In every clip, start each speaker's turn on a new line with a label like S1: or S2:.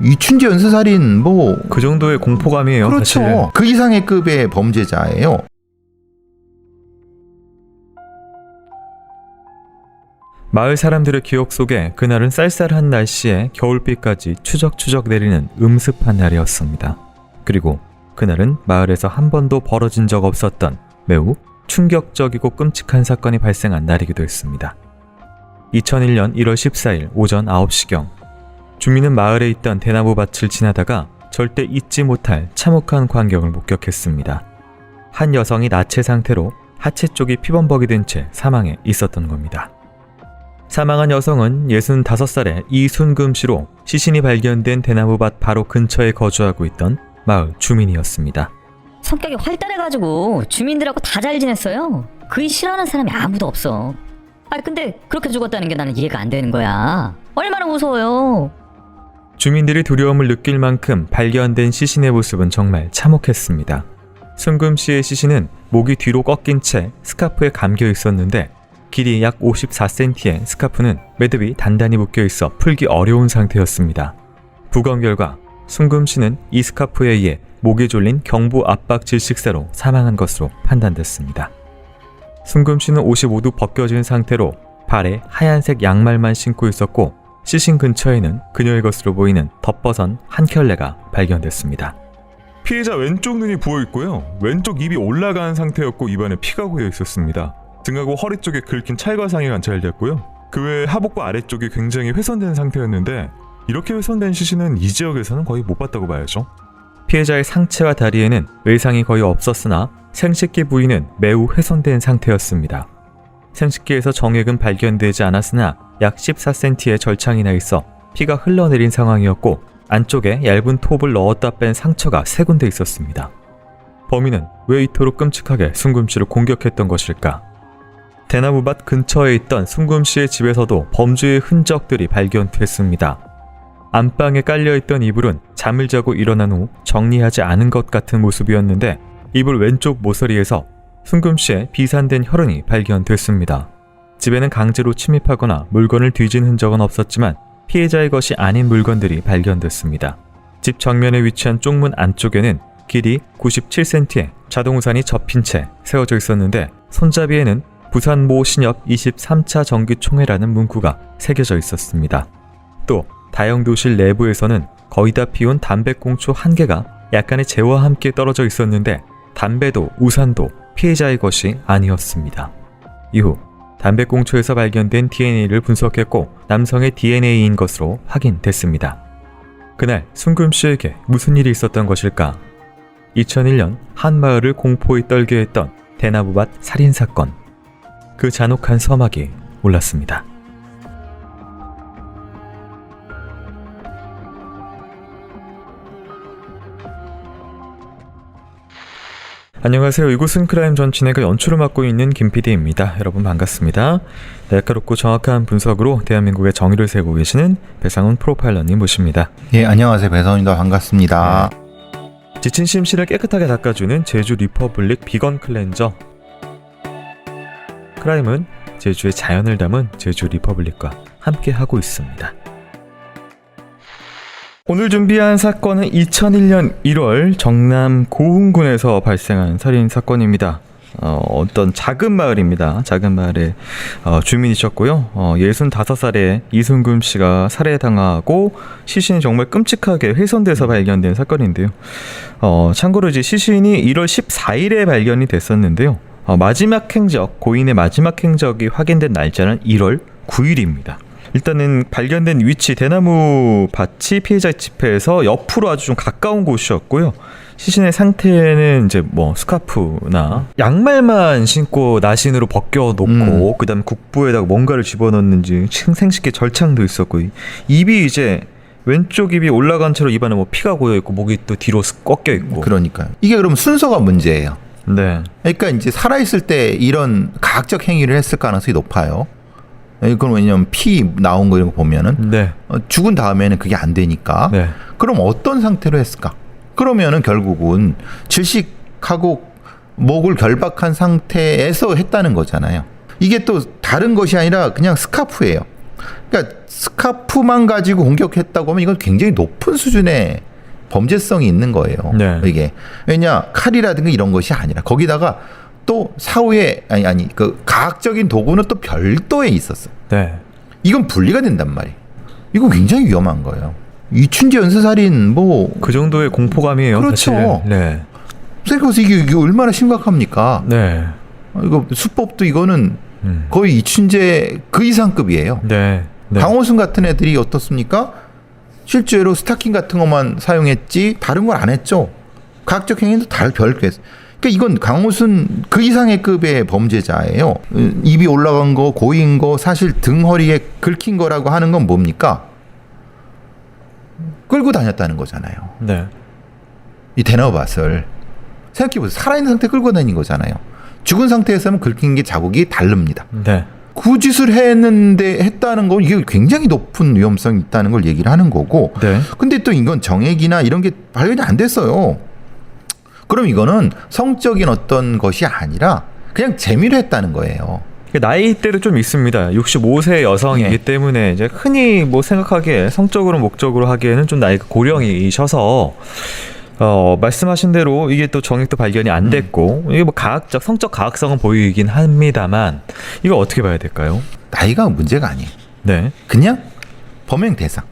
S1: 이춘재 연쇄살인 뭐
S2: 그 정도의 공포감이에요.
S1: 그렇죠.
S2: 사실은.
S1: 그 이상의 급의 범죄자예요.
S2: 마을 사람들의 기억 속에 그날은 쌀쌀한 날씨에 겨울비까지 추적추적 내리는 음습한 날이었습니다. 그리고 그날은 마을에서 한 번도 벌어진 적 없었던 매우 충격적이고 끔찍한 사건이 발생한 날이기도 했습니다. 2001년 1월 14일 오전 9시경 주민은 마을에 있던 대나무밭을 지나다가 절대 잊지 못할 참혹한 광경을 목격했습니다. 한 여성이 나체 상태로 하체 쪽이 피범벅이 된 채 사망해 있었던 겁니다. 사망한 여성은 65살의 이순금 씨로 시신이 발견된 대나무밭 바로 근처에 거주하고 있던 마을 주민이었습니다.
S3: 성격이 활달해가지고 주민들하고 다 잘 지냈어요. 그이 싫어하는 사람이 아무도 없어. 아니 근데 그렇게 죽었다는 게 나는 이해가 안 되는 거야. 얼마나 무서워요.
S2: 주민들이 두려움을 느낄 만큼 발견된 시신의 모습은 정말 참혹했습니다. 순금 씨의 시신은 목이 뒤로 꺾인 채 스카프에 감겨 있었는데 길이 약 54cm의 스카프는 매듭이 단단히 묶여 있어 풀기 어려운 상태였습니다. 부검 결과 순금 씨는 이 스카프에 의해 목이 졸린 경부 압박 질식사로 사망한 것으로 판단됐습니다. 순금 씨는 옷이 모두 벗겨진 상태로 발에 하얀색 양말만 신고 있었고 시신 근처에는 그녀의 것으로 보이는 덧벗은 한 켤레가 발견됐습니다.
S4: 피해자 왼쪽 눈이 부어있고요. 왼쪽 입이 올라간 상태였고 입안에 피가 고여 있었습니다. 등하고 허리 쪽에 긁힌 찰과상이 관찰됐고요. 그 외에 하복부 아래쪽이 굉장히 훼손된 상태였는데 이렇게 훼손된 시신은 이 지역에서는 거의 못 봤다고 봐야죠.
S2: 피해자의 상체와 다리에는 외상이 거의 없었으나 생식기 부위는 매우 훼손된 상태였습니다. 생식기에서 정액은 발견되지 않았으나 약 14cm의 절창이 나 있어 피가 흘러내린 상황이었고 안쪽에 얇은 톱을 넣었다 뺀 상처가 3군데 있었습니다. 범인은 왜 이토록 끔찍하게 순금 씨를 공격했던 것일까? 대나무밭 근처에 있던 순금 씨의 집에서도 범죄의 흔적들이 발견됐습니다. 안방에 깔려있던 이불은 잠을 자고 일어난 후 정리하지 않은 것 같은 모습이었는데 이불 왼쪽 모서리에서 순금 씨의 비산된 혈흔이 발견됐습니다. 집에는 강제로 침입하거나 물건을 뒤진 흔적은 없었지만 피해자의 것이 아닌 물건들이 발견됐습니다. 집 정면에 위치한 쪽문 안쪽에는 길이 97cm의 자동우산이 접힌 채 세워져 있었는데 손잡이에는 부산 모 신협 23차 전기총회라는 문구가 새겨져 있었습니다. 또 다용도실 내부에서는 거의 다 피운 담배꽁초 1개가 약간의 재와 함께 떨어져 있었는데 담배도 우산도 피해자의 것이 아니었습니다. 이후 담배꽁초에서 발견된 DNA를 분석했고 남성의 DNA인 것으로 확인됐습니다. 그날 순금 씨에게 무슨 일이 있었던 것일까? 2001년 한 마을을 공포에 떨게 했던 대나무밭 살인사건. 그 잔혹한 서막이 올랐습니다. 안녕하세요. 이곳은 크라임 전 진행과 연출을 맡고 있는 김PD입니다. 여러분 반갑습니다. 날카롭고 정확한 분석으로 대한민국의 정의를 세우고 계시는 배상훈 프로파일러님 모십니다.
S1: 예, 안녕하세요. 배성훈입니다. 반갑습니다.
S2: 지친 심신을 깨끗하게 닦아주는 제주 리퍼블릭 비건 클렌저. 크라임은 제주의 자연을 담은 제주 리퍼블릭과 함께하고 있습니다. 오늘 준비한 사건은 2001년 1월 정남 고흥군에서 발생한 살인사건입니다. 어떤 작은 마을입니다. 작은 마을에 주민이셨고요. 65살의 이순금 씨가 살해당하고 시신이 정말 끔찍하게 훼손돼서 발견된 사건인데요. 참고로 이제 시신이 1월 14일에 발견이 됐었는데요. 마지막 행적, 고인의 마지막 행적이 확인된 날짜는 1월 9일입니다. 일단은 발견된 위치, 대나무 밭이 피해자 집에서 옆으로 아주 좀 가까운 곳이었고요. 시신의 상태는 이제 뭐 스카프나 양말만 신고 나신으로 벗겨놓고 그다음에 국부에다가 뭔가를 집어넣는지 생식기 절창도 있었고 입이 이제 왼쪽 입이 올라간 채로 입안에 뭐 피가 고여 있고 목이 또 뒤로 꺾여 있고.
S1: 그러니까요. 이게 그럼 순서가 문제예요.
S2: 네.
S1: 그러니까 이제 살아있을 때 이런 가학적 행위를 했을 가능성이 높아요. 이건 왜냐면 피 나온 거 이런 거 보면은
S2: 네.
S1: 죽은 다음에는 그게 안 되니까.
S2: 네.
S1: 그럼 어떤 상태로 했을까? 그러면은 결국은 질식하고 목을 결박한 상태에서 했다는 거잖아요. 이게 또 다른 것이 아니라 그냥 스카프예요. 그러니까 스카프만 가지고 공격했다고 하면 이건 굉장히 높은 수준의 범죄성이 있는 거예요.
S2: 네.
S1: 이게 왜냐 칼이라든가 이런 것이 아니라 거기다가 또 사후에 그 과학적인 도구는 또 별도에 있었어.
S2: 네.
S1: 이건 분리가 된단 말이에요. 이거 굉장히 위험한 거예요. 이춘재 연쇄살인 뭐
S2: 그 정도의 공포감이에요.
S1: 그렇죠.
S2: 사실은. 네.
S1: 그래서 이게 얼마나 심각합니까?
S2: 네.
S1: 이거 수법도 이거는 거의 이춘재 그 이상급이에요.
S2: 네. 네.
S1: 강호순 같은 애들이 어떻습니까? 실제로 스타킹 같은 것만 사용했지 다른 걸 안 했죠. 과학적 행위도 별개 했어요. 그러니까 이건 강호순 그 이상의 급의 범죄자예요. 입이 올라간 거, 고인 거, 사실 등 허리에 긁힌 거라고 하는 건 뭡니까? 끌고 다녔다는 거잖아요.
S2: 네.
S1: 이 대나무밭을 생각해보세요. 살아있는 상태 끌고 다닌 거잖아요. 죽은 상태에서는 긁힌 게 자국이 다릅니다.
S2: 네.
S1: 그 짓을 했다는 건 이게 굉장히 높은 위험성이 있다는 걸 얘기를 하는 거고.
S2: 네.
S1: 근데 또 이건 정액이나 이런 게 발견이 안 됐어요. 그럼 이거는 성적인 어떤 것이 아니라 그냥 재미로 했다는 거예요.
S2: 나이대도 좀 있습니다. 65세 여성이기
S1: 네.
S2: 때문에 이제 흔히 뭐 생각하기에 성적으로 목적으로 하기에는 좀 나이가 고령이셔서 말씀하신 대로 이게 또 정액도 발견이 안 됐고 이게 뭐 성적 가학성은 보이긴 합니다만 이거 어떻게 봐야 될까요?
S1: 나이가 문제가 아니에요.
S2: 네.
S1: 그냥 범행 대상.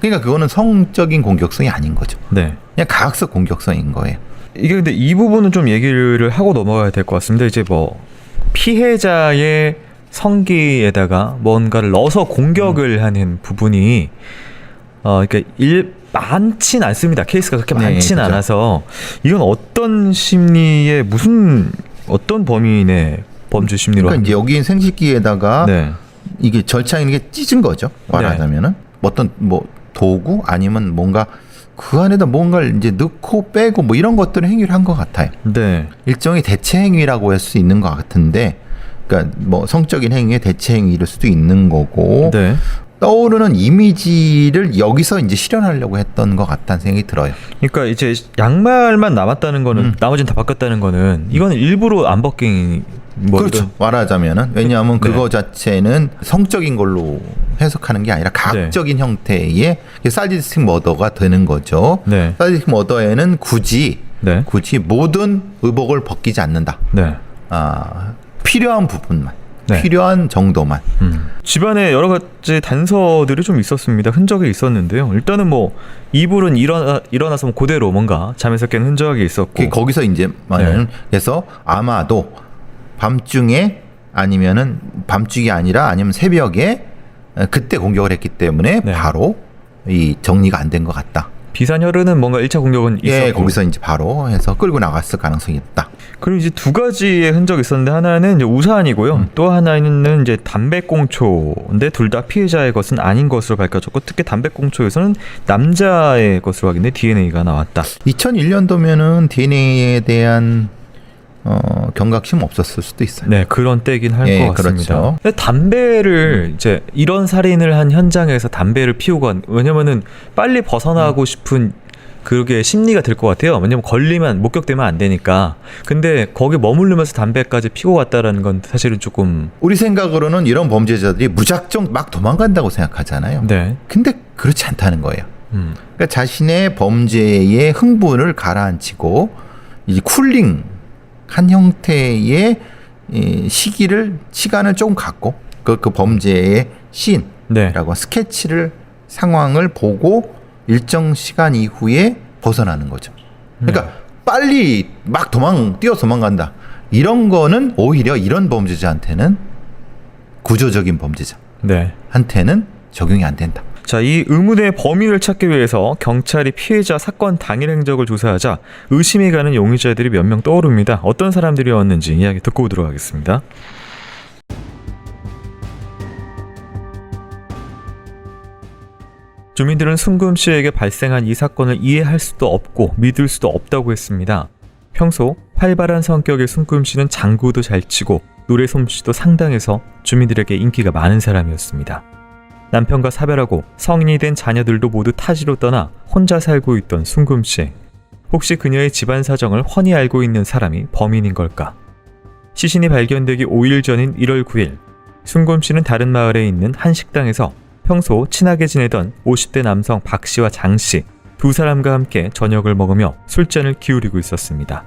S1: 그러니까 그거는 성적인 공격성이 아닌 거죠.
S2: 네.
S1: 그냥 가학적 공격성인 거예요.
S2: 이게 근데 이 부분은 좀 얘기를 하고 넘어가야 될 것 같습니다. 이제 뭐 피해자의 성기에다가 뭔가를 넣어서 공격을 하는 부분이 그러니까 많진 않습니다. 케이스가 그렇게
S1: 네,
S2: 많진
S1: 그렇죠.
S2: 않아서 이건 어떤 심리의 어떤 범인의 범죄 심리로
S1: 그러니까 이제 여기 생식기에다가
S2: 네.
S1: 이게 절창인 게 찢은 거죠. 말하자면은 어떤 뭐 도구 아니면 뭔가 그 안에다 뭔가를 이제 넣고 빼고 뭐 이런 것들을 행위를 한 것 같아요.
S2: 네.
S1: 일종의 대체 행위라고 할 수 있는 것 같은데, 그러니까 뭐 성적인 행위의 대체 행위일 수도 있는 거고.
S2: 네.
S1: 떠오르는 이미지를 여기서 이제 실현하려고 했던 것 같다는 생각이 들어요.
S2: 그러니까 이제 양말만 남았다는 거는 나머지는 다 바뀌었다는 거는 이거는 일부러 안 벗긴 뭐
S1: 그렇죠. 말하자면은 왜냐하면
S2: 네.
S1: 그거 자체는 성적인 걸로 해석하는 게 아니라 가학적인 형태의 사디스틱 머더가 되는 거죠.
S2: 네.
S1: 사디스틱 머더에는 굳이
S2: 네.
S1: 모든 의복을 벗기지 않는다.
S2: 네.
S1: 필요한 부분만,
S2: 네.
S1: 필요한 정도만.
S2: 집안에 여러 가지 단서들이 좀 있었습니다. 흔적이 있었는데요. 일단은 뭐 이불은 일어나서 뭐 그대로 뭔가 잠에서 깬 흔적이 있었고
S1: 거기서 이제 말하는 그래서 아마도 밤중에 아니면은 밤중이 아니라 아니면 새벽에 그때 공격을 했기 때문에
S2: 네.
S1: 바로 이 정리가 안 된 것 같다.
S2: 비산혈흔은 뭔가 1차 공격은 있었고
S1: 예, 거기서 이제 바로 해서 끌고 나갔을 가능성이 있다.
S2: 그리고 이제 두 가지의 흔적이 있었는데 하나는 이제 우산이고요. 또 하나는 이제 담배꽁초인데 둘 다 피해자의 것은 아닌 것으로 밝혀졌고 특히 담배꽁초에서는 남자의 것으로 확인돼 DNA가 나왔다.
S1: 2001년도면은 DNA에 대한 경각심 없었을 수도 있어요.
S2: 네, 그런 때긴 할
S1: 예,
S2: 것 같습니다.
S1: 그렇죠.
S2: 근데 담배를 이제 이런 살인을 한 현장에서 담배를 피우고 왜냐면은 빨리 벗어나고 싶은 그게 심리가 들 것 같아요. 왜냐면 목격되면 안 되니까. 근데 거기 머무르면서 담배까지 피고 갔다라는 건 사실은 조금
S1: 우리 생각으로는 이런 범죄자들이 무작정 막 도망간다고 생각하잖아요.
S2: 네.
S1: 근데 그렇지 않다는 거예요. 그러니까 자신의 범죄의 흥분을 가라앉히고 이제 쿨링 한 형태의 시간을 조금 갖고 그 범죄의 씬이라고
S2: 네.
S1: 스케치를 상황을 보고 일정 시간 이후에 벗어나는 거죠. 그러니까 빨리 막 뛰어 도망간다. 이런 거는 오히려 이런 범죄자한테는 구조적인 범죄자한테는
S2: 네.
S1: 적용이 안 된다.
S2: 자, 이 의문의 범인을 찾기 위해서 경찰이 피해자 사건 당일 행적을 조사하자 의심이 가는 용의자들이 몇 명 떠오릅니다. 어떤 사람들이었는지 이야기 듣고 오도록 하겠습니다. 주민들은 순금 씨에게 발생한 이 사건을 이해할 수도 없고 믿을 수도 없다고 했습니다. 평소 활발한 성격의 순금 씨는 장구도 잘 치고 노래 솜씨도 상당해서 주민들에게 인기가 많은 사람이었습니다. 남편과 사별하고 성인이 된 자녀들도 모두 타지로 떠나 혼자 살고 있던 순금 씨. 혹시 그녀의 집안 사정을 훤히 알고 있는 사람이 범인인 걸까? 시신이 발견되기 5일 전인 1월 9일 순금 씨는 다른 마을에 있는 한 식당에서 평소 친하게 지내던 50대 남성 박 씨와 장 씨 두 사람과 함께 저녁을 먹으며 술잔을 기울이고 있었습니다.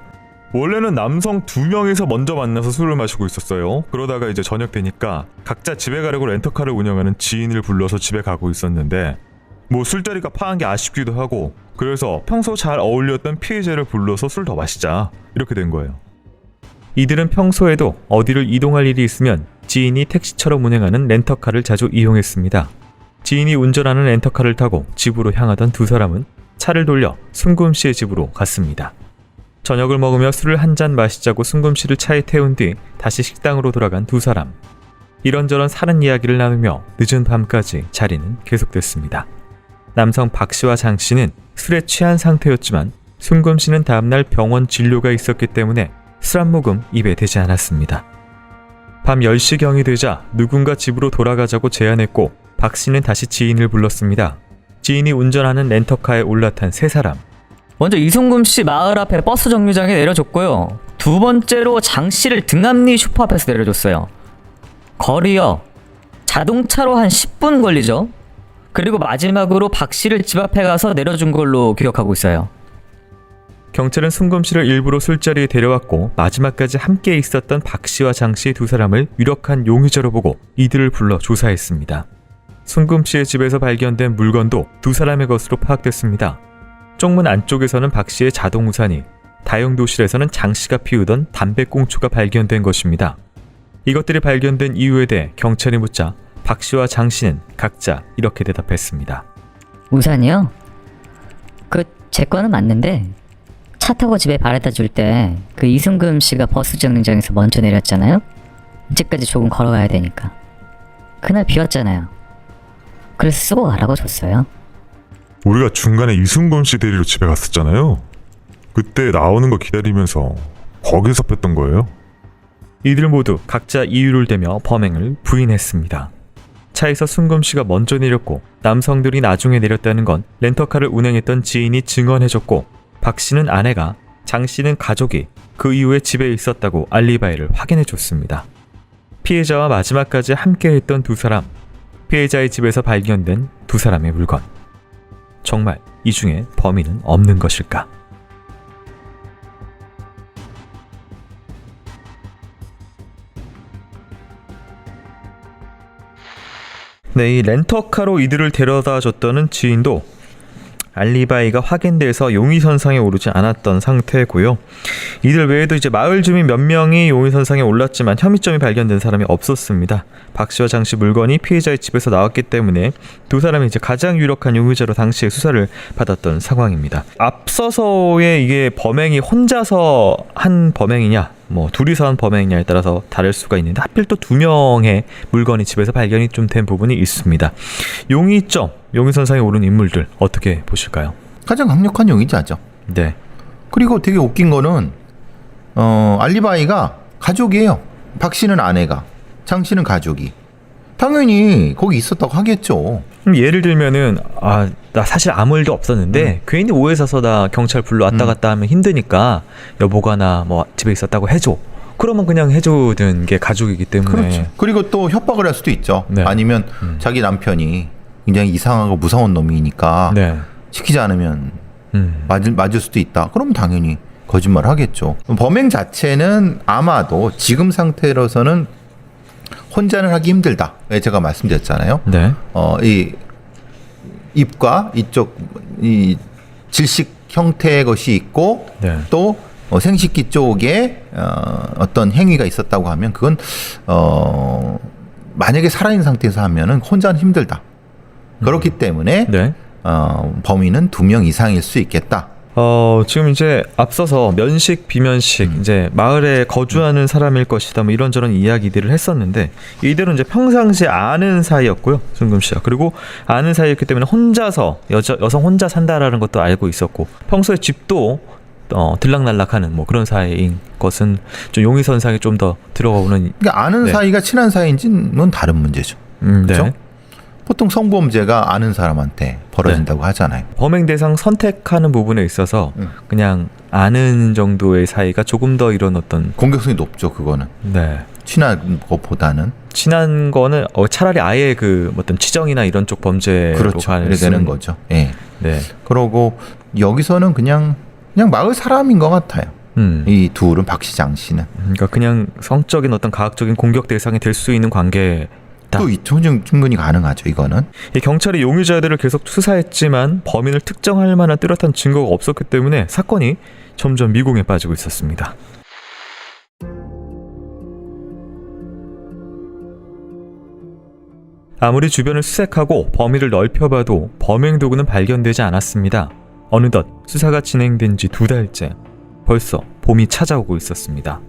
S4: 원래는 남성 2명이서 먼저 만나서 술을 마시고 있었어요. 그러다가 이제 저녁 되니까 각자 집에 가려고 렌터카를 운영하는 지인을 불러서 집에 가고 있었는데 뭐 술자리가 파한 게 아쉽기도 하고 그래서 평소 잘 어울렸던 피해자를 불러서 술 더 마시자 이렇게 된 거예요.
S2: 이들은 평소에도 어디를 이동할 일이 있으면 지인이 택시처럼 운행하는 렌터카를 자주 이용했습니다. 지인이 운전하는 렌터카를 타고 집으로 향하던 두 사람은 차를 돌려 순금 씨의 집으로 갔습니다. 저녁을 먹으며 술을 한 잔 마시자고 순금 씨를 차에 태운 뒤 다시 식당으로 돌아간 두 사람. 이런저런 사는 이야기를 나누며 늦은 밤까지 자리는 계속됐습니다. 남성 박 씨와 장 씨는 술에 취한 상태였지만 순금 씨는 다음날 병원 진료가 있었기 때문에 술 한 모금 입에 대지 않았습니다. 밤 10시경이 되자 누군가 집으로 돌아가자고 제안했고 박 씨는 다시 지인을 불렀습니다. 지인이 운전하는 렌터카에 올라탄 세 사람.
S3: 먼저 이순금 씨 마을 앞에 버스 정류장에 내려줬고요. 두 번째로 장 씨를 등암리 슈퍼 앞에서 내려줬어요. 거리요. 자동차로 한 10분 걸리죠. 그리고 마지막으로 박 씨를 집 앞에 가서 내려준 걸로 기억하고 있어요.
S2: 경찰은 순금 씨를 일부러 술자리에 데려왔고 마지막까지 함께 있었던 박 씨와 장 씨 두 사람을 유력한 용의자로 보고 이들을 불러 조사했습니다. 순금 씨의 집에서 발견된 물건도 두 사람의 것으로 파악됐습니다. 쪽문 안쪽에서는 박 씨의 자동우산이, 다용도실에서는 장 씨가 피우던 담배꽁초가 발견된 것입니다. 이것들이 발견된 이유에 대해 경찰이 묻자 박 씨와 장 씨는 각자 이렇게 대답했습니다.
S3: 우산이요? 제 거는 맞는데 차 타고 집에 바래다 줄 때 그 이순금 씨가 버스 정류장에서 먼저 내렸잖아요? 이제까지 조금 걸어가야 되니까. 그날 비웠잖아요. 그래서 쓰고 가라고 줬어요.
S4: 우리가 중간에 이순금 씨 데리러 집에 갔었잖아요. 그때 나오는 거 기다리면서 거기서 뺐던 거예요.
S2: 이들 모두 각자 이유를 대며 범행을 부인했습니다. 차에서 순금 씨가 먼저 내렸고 남성들이 나중에 내렸다는 건 렌터카를 운행했던 지인이 증언해줬고 박 씨는 아내가, 장 씨는 가족이 그 이후에 집에 있었다고 알리바이를 확인해줬습니다. 피해자와 마지막까지 함께했던 두 사람, 피해자의 집에서 발견된 두 사람의 물건. 정말 이 중에 범인은 없는 것일까? 네, 이 렌터카로 이들을 데려다 줬다는 지인도 알리바이가 확인돼서 용의선상에 오르지 않았던 상태고요. 이들 외에도 이제 마을 주민 몇 명이 용의선상에 올랐지만 혐의점이 발견된 사람이 없었습니다. 박 씨와 장 씨 물건이 피해자의 집에서 나왔기 때문에 두 사람이 이제 가장 유력한 용의자로 당시에 수사를 받았던 상황입니다. 앞서서의 이게 범행이 혼자서 한 범행이냐, 뭐 둘이서 한 범행이냐에 따라서 다를 수가 있는데 하필 또 2명의 물건이 집에서 발견이 좀 된 부분이 있습니다. 용의점, 용의선상에 오른 인물들 어떻게 보실까요?
S1: 가장 강력한 용의자죠.
S2: 네.
S1: 그리고 되게 웃긴 거는 알리바이가 가족이에요. 박 씨는 아내가, 장 씨는 가족이. 당연히 거기 있었다고 하겠죠.
S2: 예를 들면은 나 사실 아무 일도 없었는데 괜히 오해 사서 나 경찰 불러 왔다 갔다 하면 힘드니까 여보가 나 뭐 집에 있었다고 해줘. 그러면 그냥 해주는 게 가족이기 때문에.
S1: 그렇죠. 그리고 또 협박을 할 수도 있죠.
S2: 네.
S1: 아니면 자기 남편이 굉장히 이상하고 무서운 놈이니까
S2: 네.
S1: 시키지 않으면 맞을 수도 있다. 그러면 당연히 거짓말을 하겠죠. 범행 자체는 아마도 지금 상태로서는 혼자는 하기 힘들다. 제가 말씀드렸잖아요.
S2: 네.
S1: 이 입과 이쪽 이 질식 형태의 것이 있고
S2: 네.
S1: 또 생식기 쪽에 어떤 행위가 있었다고 하면 그건 만약에 살아있는 상태에서 하면은 혼자는 힘들다. 그렇기 때문에
S2: 네.
S1: 범인은 2명 이상일 수 있겠다.
S2: 지금 이제 앞서서 면식, 비면식, 이제 마을에 거주하는 사람일 것이다, 뭐 이런저런 이야기들을 했었는데, 이들은 이제 평상시에 아는 사이였고요, 순금 씨가. 그리고 아는 사이였기 때문에 혼자서, 여성 혼자 산다라는 것도 알고 있었고, 평소에 집도 들락날락하는 뭐 그런 사이인 것은 좀 용의선상에 좀 더 들어가보는.
S1: 그러니까 아는
S2: 네.
S1: 사이가 친한 사이인지는 다른 문제죠. 그렇죠?
S2: 네.
S1: 보통 성범죄가 아는 사람한테 벌어진다고 하잖아요.
S2: 범행 대상 선택하는 부분에 있어서 그냥 아는 정도의 사이가 조금 더 이런 어떤
S1: 공격성이 높죠, 그거는.
S2: 네.
S1: 친한 것보다는.
S2: 친한 거는 차라리 아예 그 어떤 치정이나 이런 쪽 범죄로
S1: 그렇죠.
S2: 가는
S1: 이래 되는 거죠. 예.
S2: 네.
S1: 그러고 여기서는 그냥 마을 사람인 것 같아요. 이 둘은 박 씨, 장 씨는.
S2: 그러니까 그냥 성적인 어떤 가학적인 공격 대상이 될 수 있는 관계.
S1: 또 충분히 가능하죠. 이거는.
S2: 이 경찰이 용의자들을 계속 수사했지만 범인을 특정할 만한 뚜렷한 증거가 없었기 때문에 사건이 점점 미궁에 빠지고 있었습니다. 아무리 주변을 수색하고 범위를 넓혀봐도 범행 도구는 발견되지 않았습니다. 어느덧 수사가 진행된 지 2달째. 벌써 봄이 찾아오고 있었습니다.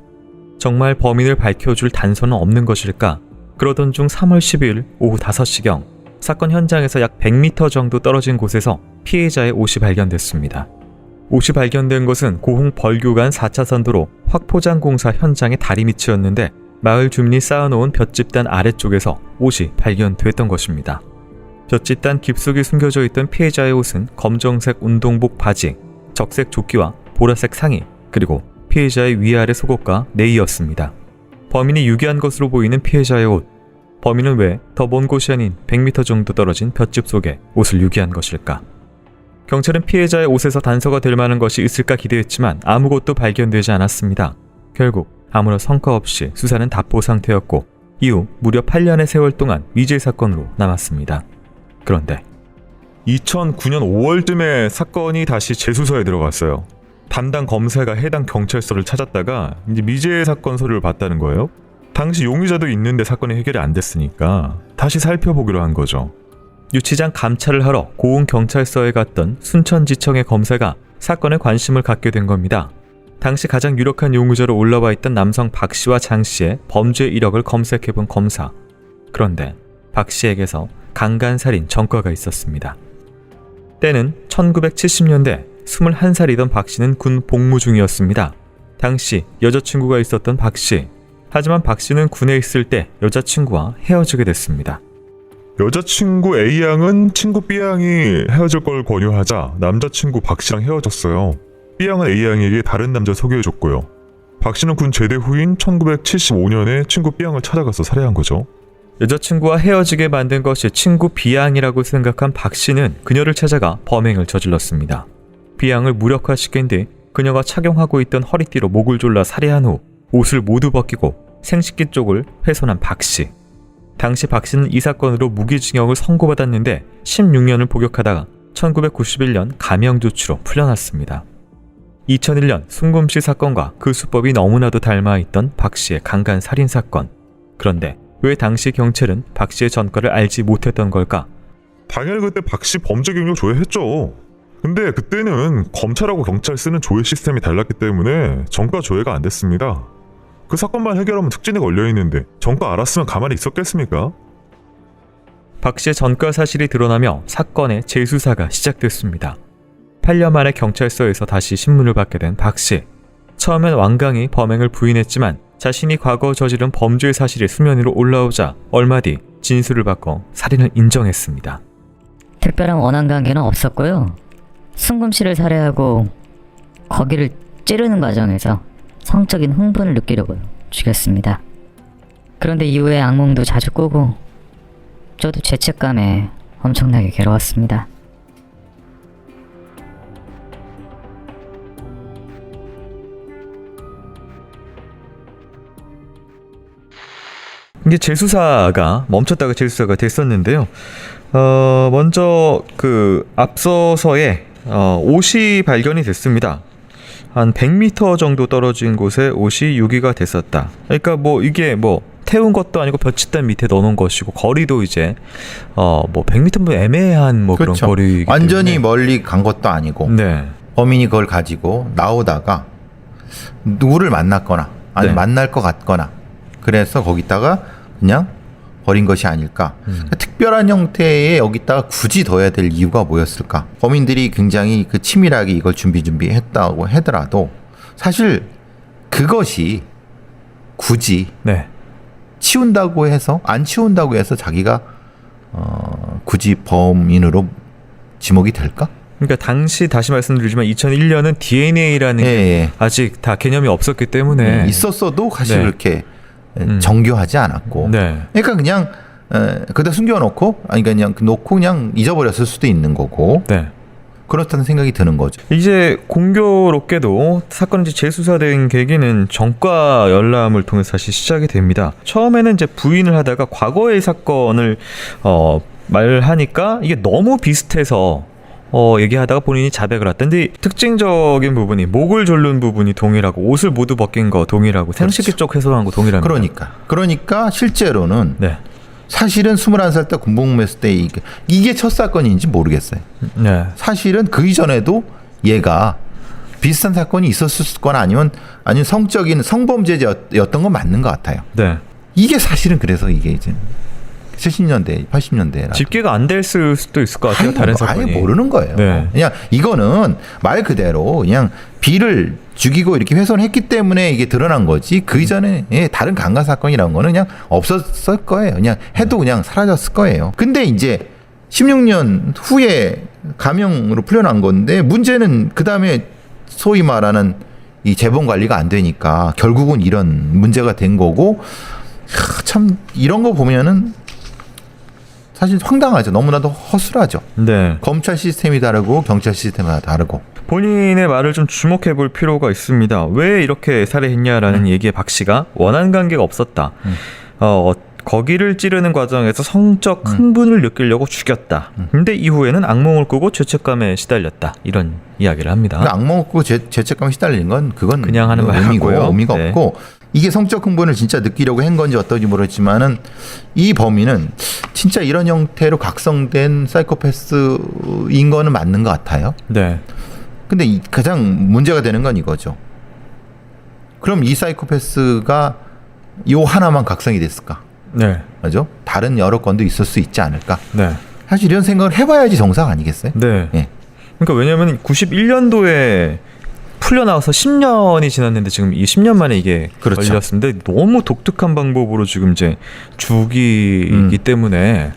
S2: 정말 범인을 밝혀줄 단서는 없는 것일까? 그러던 중 3월 12일 오후 5시경 사건 현장에서 약 100m 정도 떨어진 곳에서 피해자의 옷이 발견됐습니다. 옷이 발견된 것은 고흥 벌교간 4차선 도로 확포장 공사 현장의 다리 밑이었는데 마을 주민이 쌓아놓은 볏짚단 아래쪽에서 옷이 발견됐던 것입니다. 볏짚단 깊숙이 숨겨져 있던 피해자의 옷은 검정색 운동복 바지, 적색 조끼와 보라색 상의, 그리고 피해자의 위아래 속옷과 내의였습니다. 범인이 유기한 것으로 보이는 피해자의 옷. 범인은 왜 더 먼 곳이 아닌 100m 정도 떨어진 볏짚 속에 옷을 유기한 것일까? 경찰은 피해자의 옷에서 단서가 될 만한 것이 있을까 기대했지만 아무것도 발견되지 않았습니다. 결국 아무런 성과 없이 수사는 답보 상태였고 이후 무려 8년의 세월 동안 미제 사건으로 남았습니다. 그런데
S4: 2009년 5월쯤에 사건이 다시 재수사에 들어갔어요. 담당 검사가 해당 경찰서를 찾았다가 이제 미제 사건 서류를 봤다는 거예요. 당시 용의자도 있는데 사건이 해결이 안 됐으니까 다시 살펴보기로 한 거죠.
S2: 유치장 감찰을 하러 고흥 경찰서에 갔던 순천지청의 검사가 사건에 관심을 갖게 된 겁니다. 당시 가장 유력한 용의자로 올라와 있던 남성 박 씨와 장 씨의 범죄 이력을 검색해본 검사. 그런데 박 씨에게서 강간살인 전과가 있었습니다. 때는 1970년대 21살이던 박 씨는 군 복무 중이었습니다. 당시 여자친구가 있었던 박 씨. 하지만 박 씨는 군에 있을 때 여자친구와 헤어지게 됐습니다.
S4: 여자친구 A양은 친구 B양이 헤어질 걸 권유하자 남자친구 박 씨랑 헤어졌어요. B양은 A양에게 다른 남자 소개해줬고요. 박 씨는 군 제대 후인 1975년에 친구 B양을 찾아가서 살해한 거죠.
S2: 여자친구와 헤어지게 만든 것이 친구 B양이라고 생각한 박 씨는 그녀를 찾아가 범행을 저질렀습니다. B양을 무력화시킨 뒤 그녀가 착용하고 있던 허리띠로 목을 졸라 살해한 후 옷을 모두 벗기고 생식기 쪽을 훼손한 박 씨. 당시 박 씨는 이 사건으로 무기징역을 선고받았는데 16년을 복역하다가 1991년 감형조치로 풀려났습니다. 2001년 순금씨 사건과 그 수법이 너무나도 닮아있던 박 씨의 강간 살인 사건. 그런데 왜 당시 경찰은 박 씨의 전과를 알지 못했던 걸까?
S4: 당연히 그때 박 씨 범죄 경력 조회했죠. 근데 그때는 검찰하고 경찰 쓰는 조회 시스템이 달랐기 때문에 전과 조회가 안 됐습니다. 그 사건만 해결하면 특진에 걸려있는데 전과 알았으면 가만히 있었겠습니까?
S2: 박 씨의 전과 사실이 드러나며 사건의 재수사가 시작됐습니다. 8년 만에 경찰서에서 다시 신문을 받게 된 박 씨. 처음엔 완강히 범행을 부인했지만 자신이 과거 저지른 범죄 사실이 수면 위로 올라오자 얼마 뒤 진술을 바꿔 살인을 인정했습니다.
S5: 특별한 원한 관계는 없었고요. 순금 씨를 살해하고 거기를 찌르는 과정에서 성적인 흥분을 느끼려고 죽였습니다. 그런데 이후에 악몽도 자주 꾸고 저도 죄책감에 엄청나게 괴로웠습니다.
S2: 이게 재수사가 멈췄다가 재수사가 됐었는데요. 먼저 그 앞서서에 옷이 발견이 됐습니다. 한 100m 정도 떨어진 곳에 옷이 유기가 됐었다. 그러니까 뭐 이게 뭐 태운 것도 아니고 볏짚단 밑에 넣어놓은 것이고 거리도 이제 뭐 100m면 애매한 뭐
S1: 그렇죠.
S2: 그런 거리
S1: 완전히 멀리 간 것도 아니고
S2: 네.
S1: 범인이 그걸 가지고 나오다가 누구를 만났거나 아니면
S2: 네.
S1: 만날 것 같거나 그래서 거기다가 그냥 버린 것이 아닐까. 그러니까 특별한 형태의 여기다가 굳이 둬야 될 이유가 뭐였을까. 범인들이 굉장히 그 치밀하게 이걸 준비했다고 하더라도 사실 그것이 굳이
S2: 네.
S1: 치운다고 해서 안 치운다고 해서 자기가 굳이 범인으로 지목이 될까?
S2: 그러니까 당시 다시 말씀드리지만 2001년은 DNA라는 게
S1: 예.
S2: 아직 다 개념이 없었기 때문에
S1: 있었어도 사실
S2: 네.
S1: 그렇게 정교하지 않았고,
S2: 네.
S1: 그러니까 그냥 그다 숨겨놓고, 아니 그냥 놓고 그냥 잊어버렸을 수도 있는 거고,
S2: 네.
S1: 그렇다는 생각이 드는 거죠.
S2: 이제 공교롭게도 사건이 이제 재수사된 계기는 전과 열람을 통해서 다시 시작이 됩니다. 처음에는 이제 부인을 하다가 과거의 사건을 말하니까 이게 너무 비슷해서 얘기하다가 본인이 자백을 했던데, 특징적인 부분이 목을 조른 부분이 동일하고 옷을 모두 벗긴 거 동일하고 생식기 쪽 훼손한 거 동일합니다.
S1: 그러니까 실제로는
S2: 네.
S1: 사실은 21살 때 군복무했을 때 이게 첫 사건인지 모르겠어요.
S2: 네.
S1: 사실은 그 이전에도 얘가 비슷한 사건이 있었을 거나 아니면 성적인 성범죄였던 건 맞는 것 같아요.
S2: 네.
S1: 이게 사실은 그래서 이게 이제 70년대, 80년대
S2: 집계가 안 될 수도 있을 것 같아요. 다른 사건이.
S1: 아예 모르는 거예요.
S2: 네.
S1: 그냥 이거는 말 그대로 그냥 B를 죽이고 이렇게 훼손했기 때문에 이게 드러난 거지. 그 이전에 다른 강간 사건이라는 거는 그냥 없었을 거예요. 그냥 해도 그냥 사라졌을 거예요. 근데 이제 16년 후에 감형으로 풀려난 건데, 문제는 그 다음에 소위 말하는 이 재본 관리가 안 되니까 결국은 이런 문제가 된 거고, 참 이런 거 보면은 사실 황당하죠. 너무나도 허술하죠.
S2: 네.
S1: 검찰 시스템이 다르고 경찰 시스템이 다르고.
S2: 본인의 말을 좀 주목해 볼 필요가 있습니다. 왜 이렇게 살해했냐라는 얘기에 박 씨가 원한 관계가 없었다. 거기를 찌르는 과정에서 성적 흥분을 느끼려고 죽였다. 근데 이후에는 악몽을 꾸고 죄책감에 시달렸다. 이런 이야기를 합니다.
S1: 그러니까 악몽 없고 죄책감에 시달리는 건 그건
S2: 그냥 하는 말
S1: 의미고
S2: 같고요.
S1: 의미가
S2: 네.
S1: 없고, 이게 성적 흥분을 진짜 느끼려고 한 건지 어떤지 모르겠지만은 이 범인은 진짜 이런 형태로 각성된 사이코패스인 거는 맞는 것 같아요.
S2: 네.
S1: 근데 가장 문제가 되는 건 이거죠. 그럼 이 사이코패스가 요 하나만 각성이 됐을까?
S2: 네.
S1: 맞죠? 다른 여러 건도 있을 수 있지 않을까?
S2: 네.
S1: 사실 이런 생각을 해봐야지 정상 아니겠어요?
S2: 네.
S1: 예.
S2: 그러니까 왜냐하면 91년도에 풀려나와서 10년이 지났는데 지금 이 10년 만에 이게
S1: 그렇죠.
S2: 걸렸는데, 너무 독특한 방법으로 지금 이제 죽이기 때문에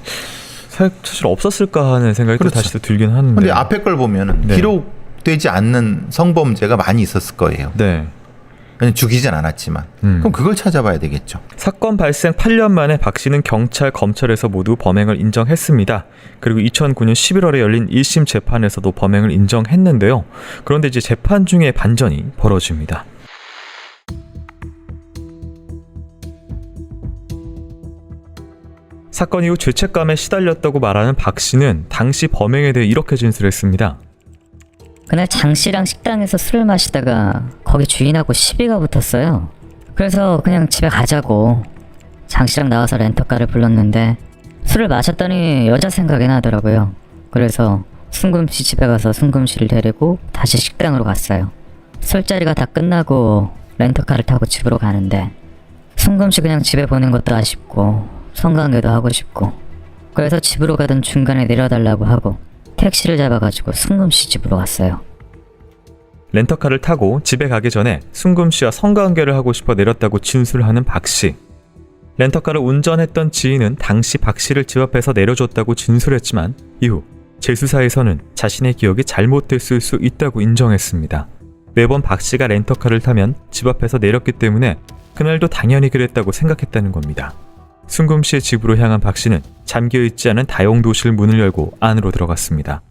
S2: 사실 없었을까 하는 생각이 또
S1: 그렇죠.
S2: 다시 또 들긴 하는데.
S1: 근데 앞에 걸 보면은
S2: 네.
S1: 기록되지 않는 성범죄가 많이 있었을 거예요.
S2: 네.
S1: 그냥 죽이진 않았지만. 그럼 그걸 찾아봐야 되겠죠.
S2: 사건 발생 8년 만에 박 씨는 경찰, 검찰에서 모두 범행을 인정했습니다. 그리고 2009년 11월에 열린 1심 재판에서도 범행을 인정했는데요. 그런데 이제 재판 중에 반전이 벌어집니다. 사건 이후 죄책감에 시달렸다고 말하는 박 씨는 당시 범행에 대해 이렇게 진술했습니다.
S5: 그날 장 씨랑 식당에서 술을 마시다가 거기 주인하고 시비가 붙었어요. 그래서 그냥 집에 가자고 장 씨랑 나와서 렌터카를 불렀는데, 술을 마셨더니 여자 생각이 나더라고요. 그래서 순금 씨 집에 가서 순금 씨를 데리고 다시 식당으로 갔어요. 술자리가 다 끝나고 렌터카를 타고 집으로 가는데, 순금 씨 그냥 집에 보낸 것도 아쉽고 성관계도 하고 싶고, 그래서 집으로 가던 중간에 내려달라고 하고 택시를 잡아가지고 순금 씨 집으로 갔어요.
S2: 렌터카를 타고 집에 가기 전에 순금 씨와 성관계를 하고 싶어 내렸다고 진술하는 박 씨. 렌터카를 운전했던 지인은 당시 박 씨를 집 앞에서 내려줬다고 진술했지만, 이후 재수사에서는 자신의 기억이 잘못됐을 수 있다고 인정했습니다. 매번 박 씨가 렌터카를 타면 집 앞에서 내렸기 때문에 그날도 당연히 그랬다고 생각했다는 겁니다. 순금 씨의 집으로 향한 박 씨는 잠겨있지 않은 다용도실 문을 열고 안으로 들어갔습니다.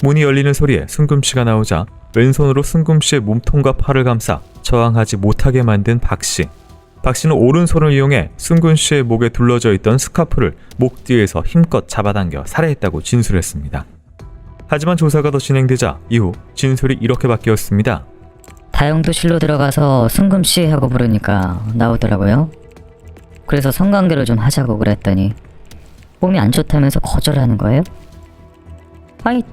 S2: 문이 열리는 소리에 순금 씨가 나오자 왼손으로 순금 씨의 몸통과 팔을 감싸 저항하지 못하게 만든 박 씨. 박 씨는 오른손을 이용해 순금 씨의 목에 둘러져 있던 스카프를 목 뒤에서 힘껏 잡아당겨 살해했다고 진술했습니다. 하지만 조사가 더 진행되자 이후 진술이 이렇게 바뀌었습니다.
S5: 다용도실로 들어가서 순금 씨 하고 부르니까 나오더라고요. 그래서 성관계를 좀 하자고 그랬더니 몸이 안 좋다면서 거절하는 거예요? 아니,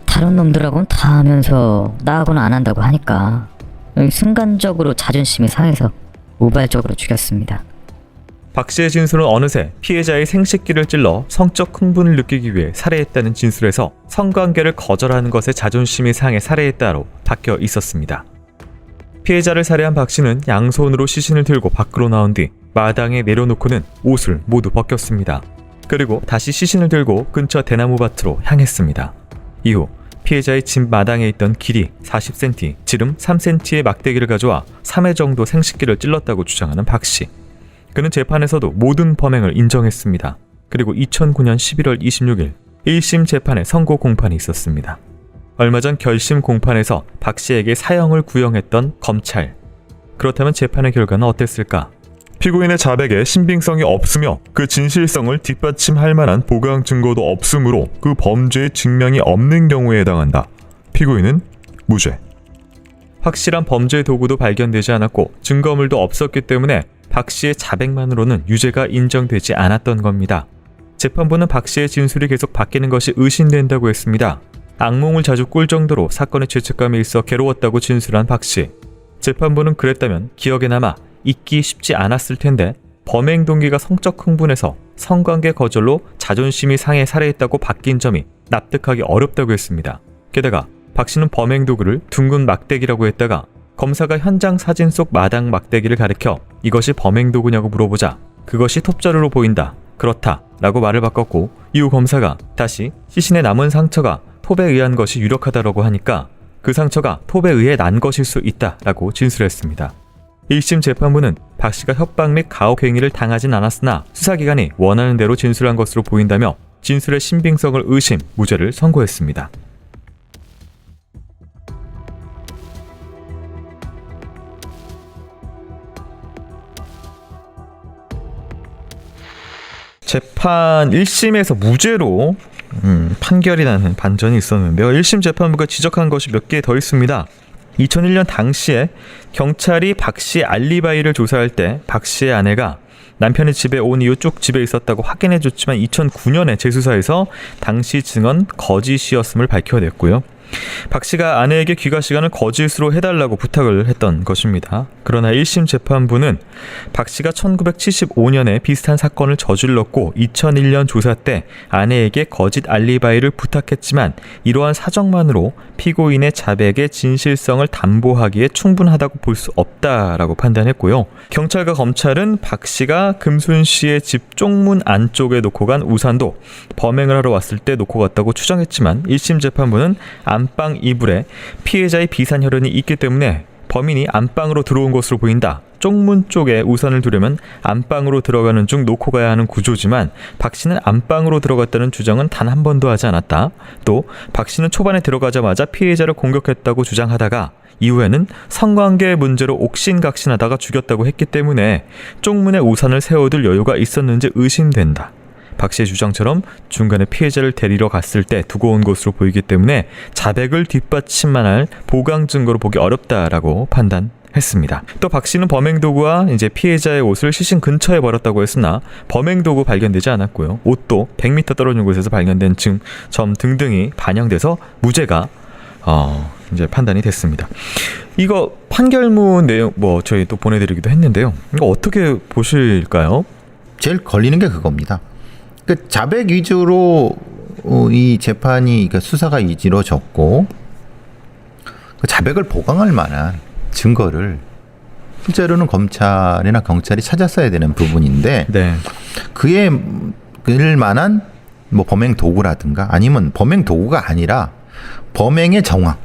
S5: 다른 놈들하고는 다 하면서 나하고는 안 한다고 하니까 순간적으로 자존심이 상해서 우발적으로 죽였습니다.
S2: 박 씨의 진술은 어느새 피해자의 생식기를 찔러 성적 흥분을 느끼기 위해 살해했다는 진술에서 성관계를 거절하는 것에 자존심이 상해 살해했다로 바뀌어 있었습니다. 피해자를 살해한 박 씨는 양손으로 시신을 들고 밖으로 나온 뒤 마당에 내려놓고는 옷을 모두 벗겼습니다. 그리고 다시 시신을 들고 근처 대나무밭으로 향했습니다. 이후 피해자의 집 마당에 있던 길이 40cm, 지름 3cm의 막대기를 가져와 3회 정도 생식기를 찔렀다고 주장하는 박 씨. 그는 재판에서도 모든 범행을 인정했습니다. 그리고 2009년 11월 26일 1심 재판에 선고 공판이 있었습니다. 얼마 전 결심 공판에서 박 씨에게 사형을 구형했던 검찰. 그렇다면 재판의 결과는 어땠을까?
S4: 피고인의 자백에 신빙성이 없으며 그 진실성을 뒷받침할 만한 보강 증거도 없으므로 그 범죄의 증명이 없는 경우에 해당한다. 피고인은 무죄.
S2: 확실한 범죄 도구도 발견되지 않았고 증거물도 없었기 때문에 박 씨의 자백만으로는 유죄가 인정되지 않았던 겁니다. 재판부는 박 씨의 진술이 계속 바뀌는 것이 의심된다고 했습니다. 악몽을 자주 꿀 정도로 사건의 죄책감에 있어 괴로웠다고 진술한 박 씨. 재판부는 그랬다면 기억에 남아 잊기 쉽지 않았을 텐데 범행 동기가 성적 흥분에서 성관계 거절로 자존심이 상해 살해했다고 바뀐 점이 납득하기 어렵다고 했습니다. 게다가 박 씨는 범행 도구를 둥근 막대기라고 했다가 검사가 현장 사진 속 마당 막대기를 가리켜 이것이 범행 도구냐고 물어보자 그것이 톱자루로 보인다. 그렇다. 라고 말을 바꿨고 이후 검사가 다시 시신에 남은 상처가 톱에 의한 것이 유력하다라고 하니까 그 상처가 톱에 의해 난 것일 수 있다라고 진술했습니다. 1심 재판부는 박 씨가 협박 및 가혹 행위를 당하진 않았으나 수사기관이 원하는 대로 진술한 것으로 보인다며 진술의 신빙성을 의심, 무죄를 선고했습니다. 재판 1심에서 무죄로 판결이 나는 반전이 있었는데요. 1심 재판부가 지적한 것이 몇 개 더 있습니다. 2001년 당시에 경찰이 박 씨의 알리바이를 조사할 때 박 씨의 아내가 남편이 집에 온 이후 쭉 집에 있었다고 확인해줬지만 2009년에 재수사에서 당시 증언 거짓이었음을 밝혀냈고요. 박 씨가 아내에게 귀가 시간을 거짓으로 해달라고 부탁을 했던 것입니다. 그러나 1심 재판부는 박 씨가 1975년에 비슷한 사건을 저질렀고 2001년 조사 때 아내에게 거짓 알리바이를 부탁했지만 이러한 사정만으로 피고인의 자백의 진실성을 담보하기에 충분하다고 볼 수 없다라고 판단했고요. 경찰과 검찰은 박 씨가 금순 씨의 집 쪽문 안쪽에 놓고 간 우산도 범행을 하러 왔을 때 놓고 갔다고 추정했지만 1심 재판부는 안방 이불에 피해자의 비산 혈흔이 있기 때문에 범인이 안방으로 들어온 것으로 보인다. 쪽문 쪽에 우산을 두려면 안방으로 들어가는 중 놓고 가야 하는 구조지만 박 씨는 안방으로 들어갔다는 주장은 단 한 번도 하지 않았다. 또 박 씨는 초반에 들어가자마자 피해자를 공격했다고 주장하다가 이후에는 성관계 문제로 옥신각신하다가 죽였다고 했기 때문에 쪽문에 우산을 세워둘 여유가 있었는지 의심된다. 박 씨의 주장처럼 중간에 피해자를 데리러 갔을 때 두고 온 것으로 보이기 때문에 자백을 뒷받침만 할 보강 증거로 보기 어렵다라고 판단했습니다. 또 박 씨는 범행 도구와 이제 피해자의 옷을 시신 근처에 버렸다고 했으나 범행 도구 발견되지 않았고요. 옷도 100m 떨어진 곳에서 발견된 점 등등이 반영돼서 무죄가 이제 판단이 됐습니다. 이거 판결문 내용 저희 또 보내드리기도 했는데요. 이거 어떻게 보실까요?
S1: 제일 걸리는 게 그겁니다. 그 자백 위주로 이 재판이 그러니까 수사가 이루어졌고 그 자백을 보강할 만한 증거를 실제로는 검찰이나 경찰이 찾았어야 되는 부분인데
S2: 네.
S1: 그에 그럴 만한 뭐 범행 도구라든가 아니면 범행 도구가 아니라 범행의 정황.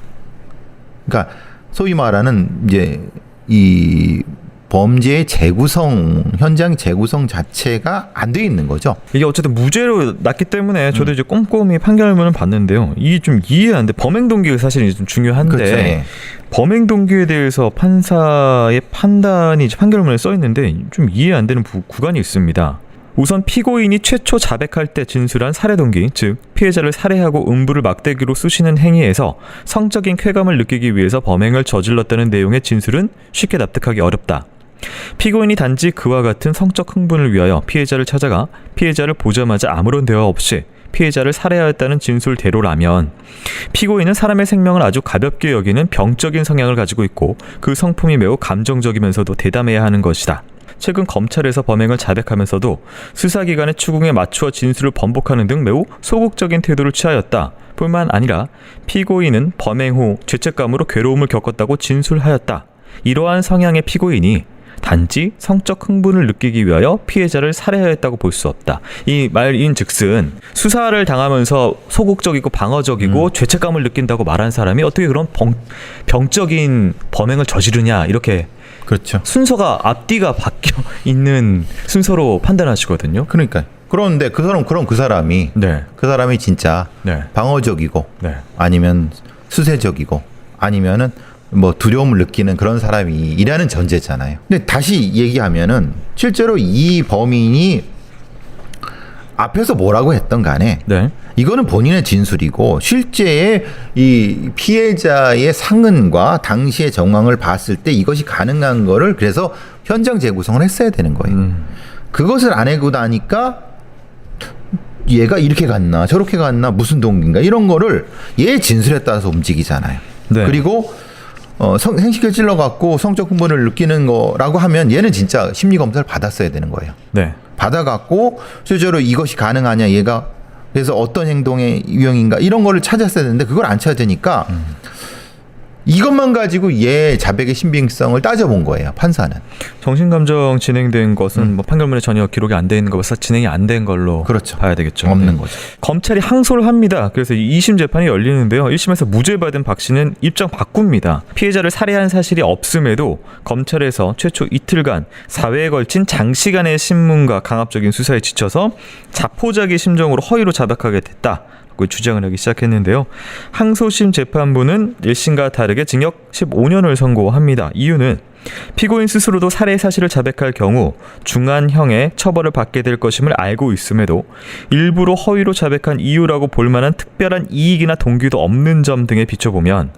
S1: 그러니까 소위 말하는 이제 이 범죄의 재구성, 현장 재구성 자체가 안 돼 있는 거죠.
S2: 이게 어쨌든 무죄로 났기 때문에 저도 이제 꼼꼼히 판결문을 봤는데요. 이게 좀 이해 안 돼. 범행 동기가 사실 좀 중요한데
S1: 그렇죠. 예.
S2: 범행 동기에 대해서 판사의 판단이 판결문에 써 있는데 좀 이해 안 되는 구간이 있습니다. 우선 피고인이 최초 자백할 때 진술한 살해 동기, 즉 피해자를 살해하고 음부를 막대기로 쑤시는 행위에서 성적인 쾌감을 느끼기 위해서 범행을 저질렀다는 내용의 진술은 쉽게 납득하기 어렵다. 피고인이 단지 그와 같은 성적 흥분을 위하여 피해자를 찾아가 피해자를 보자마자 아무런 대화 없이 피해자를 살해하였다는 진술대로라면 피고인은 사람의 생명을 아주 가볍게 여기는 병적인 성향을 가지고 있고 그 성품이 매우 감정적이면서도 대담해야 하는 것이다. 최근 검찰에서 범행을 자백하면서도 수사기관의 추궁에 맞추어 진술을 번복하는 등 매우 소극적인 태도를 취하였다. 뿐만 아니라 피고인은 범행 후 죄책감으로 괴로움을 겪었다고 진술하였다. 이러한 성향의 피고인이 단지 성적 흥분을 느끼기 위하여 피해자를 살해하였다고 볼 수 없다. 이 말인즉슨 수사를 당하면서 소극적이고 방어적이고 죄책감을 느낀다고 말한 사람이 어떻게 그런 병적인 범행을 저지르냐 이렇게
S1: 그렇죠.
S2: 순서가 앞뒤가 바뀌어 있는 순서로 판단하시거든요.
S1: 그러니까 그런데 그 사람이
S2: 네.
S1: 그 사람이 진짜
S2: 네.
S1: 방어적이고
S2: 네.
S1: 아니면 수세적이고 아니면은 뭐 두려움을 느끼는 그런 사람이라는 전제잖아요. 근데 다시 얘기하면은 실제로 이 범인이 앞에서 뭐라고 했던 간에
S2: 네.
S1: 이거는 본인의 진술이고 실제의 이 피해자의 상흔과 당시의 정황을 봤을 때 이것이 가능한 거를 그래서 현장 재구성을 했어야 되는 거예요. 그것을 안 하고 나니까 얘가 이렇게 갔나 저렇게 갔나 무슨 동기인가 이런 거를 얘 진술에 따라서 움직이잖아요.
S2: 네.
S1: 그리고 생식기를 찔러갖고 성적 흥분을 느끼는 거라고 하면 얘는 진짜 심리검사를 받았어야 되는 거예요.
S2: 네.
S1: 받아갖고 실제로 이것이 가능하냐 얘가 그래서 어떤 행동의 유형인가 이런 거를 찾았어야 되는데 그걸 안 찾으니까 이것만 가지고 얘 자백의 신빙성을 따져본 거예요. 판사는.
S2: 정신감정 진행된 것은 뭐 판결문에 전혀 기록이 안 돼 있는 것으로 진행이 안 된 걸로
S1: 그렇죠.
S2: 봐야 되겠죠.
S1: 없는
S2: 네.
S1: 거죠.
S2: 검찰이 항소를 합니다. 그래서 2심 재판이 열리는데요. 1심에서 무죄 받은 박 씨는 입장 바꿉니다. 피해자를 살해한 사실이 없음에도 검찰에서 최초 이틀간 4회에 걸친 장시간의 신문과 강압적인 수사에 지쳐서 자포자기 심정으로 허위로 자백하게 됐다. 주장을 하기 시작했는데요. 항소심 재판부는 1심과 다르게 징역 15년을 선고합니다. 이유는 피고인 스스로도 살해 사실을 자백할 경우 중한형의 처벌을 받게 될 것임을 알고 있음에도 일부러 허위로 자백한 이유라고 볼 만한 특별한 이익이나 동기도 없는 점 등에 비춰보면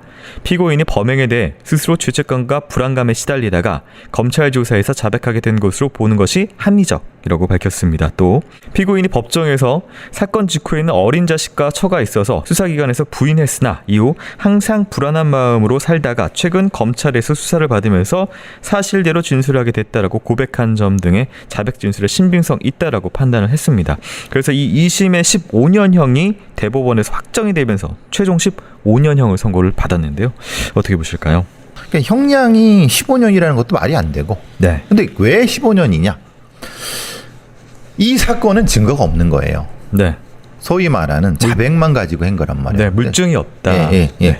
S2: 피고인이 범행에 대해 스스로 죄책감과 불안감에 시달리다가 검찰 조사에서 자백하게 된 것으로 보는 것이 합리적이라고 밝혔습니다. 또 피고인이 법정에서 사건 직후에는 어린 자식과 처가 있어서 수사기관에서 부인했으나 이후 항상 불안한 마음으로 살다가 최근 검찰에서 수사를 받으면서 사실대로 진술하게 됐다라고 고백한 점 등의 자백 진술의 신빙성 있다라고 판단을 했습니다. 그래서 이 2심의 15년형이 대법원에서 확정이 되면서 최종 15년형을 선고를 받았는데요. 어떻게 보실까요?
S1: 그러니까 형량이 15년이라는 것도 말이 안 되고.
S2: 네.
S1: 근데 왜 15년이냐? 이 사건은 증거가 없는 거예요.
S2: 네.
S1: 소위 말하는 자백만 가지고 한 거란 말이에요.
S2: 네, 물증이 없다.
S1: 예.
S2: 네.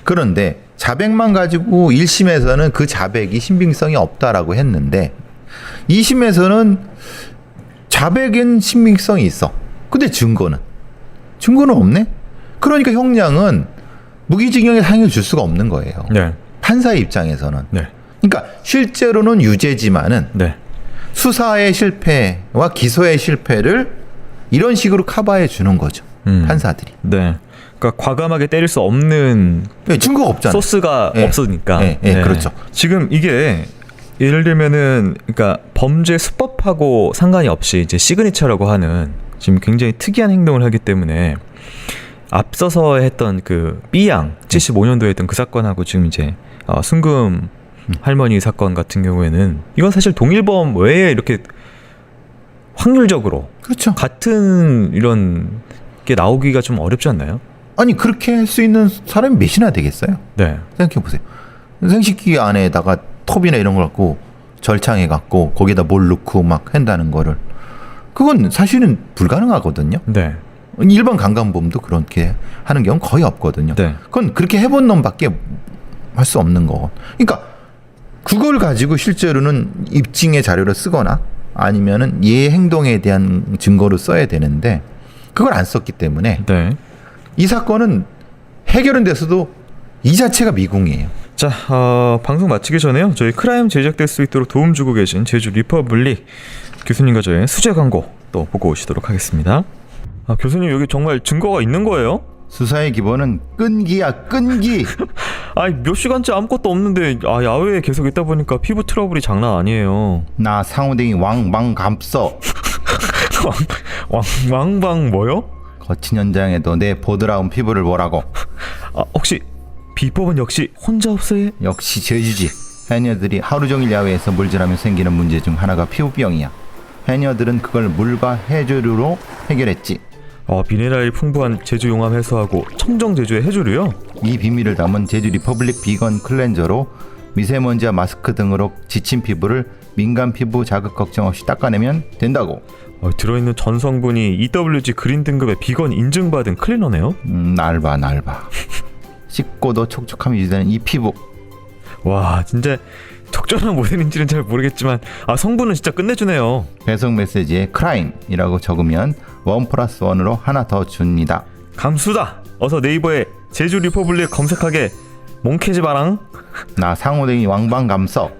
S1: 그런데 자백만 가지고 1심에서는 그 자백이 신빙성이 없다라고 했는데 2심에서는 자백엔 신빙성이 있어. 근데 증거는 없네? 그러니까 형량은 무기징역의 상형을 줄 수가 없는 거예요.
S2: 네.
S1: 판사의 입장에서는.
S2: 네.
S1: 그러니까 실제로는 유죄지만은
S2: 네.
S1: 수사의 실패와 기소의 실패를 이런 식으로 커버해 주는 거죠. 판사들이.
S2: 네. 그러니까 과감하게 때릴 수 없는
S1: 증거가 없잖아요.
S2: 소스가
S1: 예.
S2: 없으니까.
S1: 네, 그렇죠.
S2: 지금 이게 예를 들면은 그러니까 범죄 수법하고 상관이 없이 이제 시그니처라고 하는 지금 굉장히 특이한 행동을 하기 때문에 앞서서 했던 그 B양 75년도에 했던 그 사건하고 지금 이제 순금 할머니 사건 같은 경우에는 이건 사실 동일범 외에 이렇게 확률적으로
S1: 그렇죠.
S2: 같은 이런 게 나오기가 좀 어렵지 않나요?
S1: 아니 그렇게 할 수 있는 사람이 몇이나 되겠어요?
S2: 네.
S1: 생각해 보세요. 생식기 안에다가 톱이나 이런 걸 갖고 절창해 갖고 거기다 뭘 넣고 막 한다는 거를 그건 사실은 불가능하거든요.
S2: 네.
S1: 일반 강간범도 그렇게 하는 경우는 거의 없거든요.
S2: 네.
S1: 그건 그렇게 해본 놈밖에 할 수 없는 거고. 그러니까 그걸 가지고 실제로는 입증의 자료를 쓰거나 아니면은 얘 행동에 대한 증거로 써야 되는데 그걸 안 썼기 때문에
S2: 네.
S1: 이 사건은 해결은 됐어도 이 자체가 미궁이에요.
S2: 자, 방송 마치기 전에요. 저희 크라임 제작될 수 있도록 도움 주고 계신 제주 리퍼블릭 교수님과 저의 수제 광고 또 보고 오시도록 하겠습니다. 교수님 여기 정말 증거가 있는 거예요?
S1: 수사의 기본은 끈기야, 끈기.
S2: 아니 몇 시간째 아무것도 없는데 야외에 계속 있다 보니까 피부 트러블이 장난 아니에요.
S1: 나 상호댕이 왕방 감써.
S2: 왕방 뭐요?
S1: 거친 현장에도 내 보드라운 피부를 보라고.
S2: 혹시 비법은 역시 혼자 없어요?
S1: 역시 제주지. 해녀들이 하루 종일 야외에서 물질하면 생기는 문제 중 하나가 피부병이야. 해녀들은 그걸 물과 해조류로 해결했지.
S2: 미네랄이 풍부한 제주 용암 해소하고 청정 제주의 해조류요?
S1: 이 비밀을 담은 제주 리퍼블릭 비건 클렌저로 미세먼지와 마스크 등으로 지친 피부를 민감 피부 자극 걱정 없이 닦아내면 된다고.
S2: 들어있는 전 성분이 EWG 그린 등급의 비건 인증받은 클리너네요?
S1: 날 봐. 씻고도 촉촉함이 유지되는 이 피부.
S2: 와 진짜 적절한 모델인지는 잘 모르겠지만 성분은 진짜 끝내주네요.
S1: 배송 메시지에 크라임이라고 적으면 1+1으로 하나 더 줍니다.
S2: 감수다. 어서 네이버에 제주 리퍼블릭 검색하게 몽케지 마랑.
S1: 나 상호댕이 왕방감서.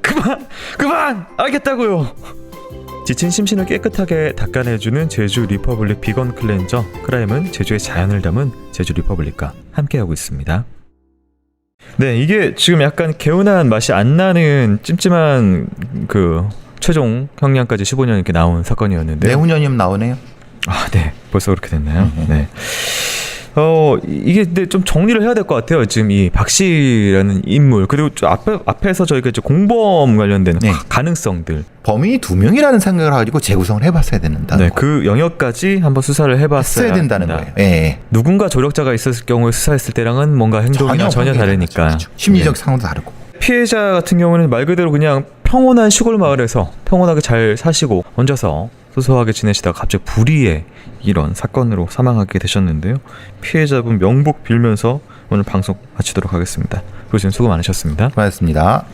S2: 그만 알겠다고요. 지친 심신을 깨끗하게 닦아내주는 제주 리퍼블릭 비건 클렌저 크라임은 제주의 자연을 담은 제주 리퍼블릭과 함께하고 있습니다. 네, 이게 지금 약간 개운한 맛이 안 나는 찜찜한 그 최종 형량까지 15년 이렇게 나온 사건이었는데
S1: 내후년이면 나오네요.
S2: 네, 벌써 그렇게 됐나요? 네. 이게 근데 좀 정리를 해야 될 것 같아요. 지금 이 박씨라는 인물 그리고 앞에서 저희가 이제 공범 관련된
S1: 네.
S2: 가능성들,
S1: 범인이 2명이라는 생각을 가지고 재구성을 해봤어야 된다.
S2: 네, 그 영역까지 한번 수사를 해봤어야
S1: 했어야 된다는
S2: 합니다.
S1: 거예요. 예.
S2: 누군가 조력자가 있었을 경우에 수사했을 때랑은 뭔가 행동이나 전혀 다르니까.
S1: 그렇죠. 심리적
S2: 네.
S1: 상황도 다르고.
S2: 피해자 같은 경우는 말 그대로 그냥 평온한 시골 마을에서 평온하게 잘 사시고 혼자서 소소하게 지내시다가 갑자기 불의의 이런 사건으로 사망하게 되셨는데요. 피해자분 명복 빌면서 오늘 방송 마치도록 하겠습니다. 교수님 수고 많으셨습니다.
S1: 고맙습니다.